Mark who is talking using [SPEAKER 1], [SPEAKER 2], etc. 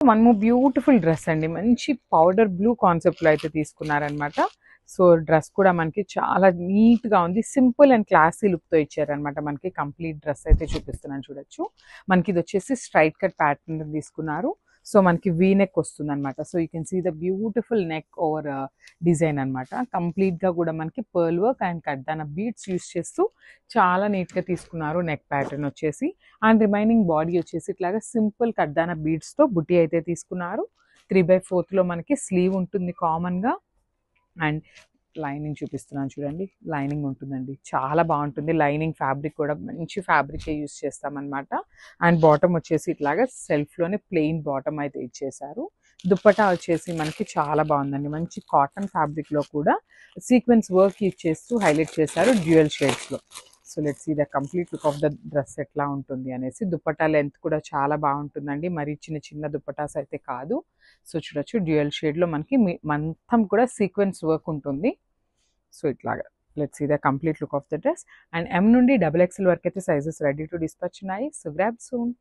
[SPEAKER 1] One more beautiful dress అండి, మంచి powder blue concept లో అయితే తీసుకున్నారనమాట. సో డ్రెస్ కూడా మనకి చాలా నీట్ గా ఉంది, సింపుల్ అండ్ క్లాసీ లుక్ తో ఇచ్చారనమాట. మనకి కంప్లీట్ డ్రెస్ అయితే చూపిస్తున్నాను చూడొచ్చు. మనకి ఇది వచ్చేసి స్ట్రైట్ కట్ ప్యాటర్న్ తీసుకున్నారు. సో మనకి వీ నెక్ వస్తుంది అనమాట. So you can see the beautiful neck over design అనమాట. కంప్లీట్ గా కూడా మనకి పర్ల్ వర్క్ అండ్ కడ్దానా బీడ్స్ యూస్ చేస్తూ చాలా నీట్ గా తీసుకున్నారు. నెక్ ప్యాటర్న్ వచ్చేసి అండ్ రిమైనింగ్ బాడీ వచ్చేసి ఇట్లాగా సింపుల్ కడ్దానా బీడ్స్ తో బుట్టి అయితే తీసుకున్నారు. 3/4 లో మనకి స్లీవ్ ఉంటుంది కామన్ గా. అండ్ లైనింగ్ చూపిస్తున్నాను చూడండి, లైనింగ్ ఉంటుందండి, చాలా బాగుంటుంది. లైనింగ్ ఫ్యాబ్రిక్ కూడా మంచి ఫ్యాబ్రికే యూస్ చేస్తామన్నమాట. అండ్ బాటమ్ వచ్చేసి ఇట్లాగా సెల్ఫ్లోనే ప్లెయిన్ బాటమ్ అయితే ఇచ్చేసారు. దుప్పటా వచ్చేసి మనకి చాలా బాగుందండి, మంచి కాటన్ ఫ్యాబ్రిక్లో కూడా సీక్వెన్స్ వర్క్ ఇచ్చేస్తూ హైలైట్ చేశారు డ్యూయల్ షేడ్స్లో. So let's see the complete look of the dress ఎట్లా ఉంటుంది అనేసి. దుప్పటా లెంత్ కూడా చాలా బాగుంటుందండి, మరి చిన్న చిన్న దుప్పటాస్ అయితే కాదు. సో చూడొచ్చు డ్యూయల్ షేడ్లో మనకి మొత్తం కూడా సీక్వెన్స్ వర్క్ ఉంటుంది. సో ఇట్లాగా let's see the complete look of the dress. And M నుండి XXL వరకు అయితే సైజెస్ రెడీ టు డిస్పాచ్ ఉన్నాయి. So grab soon.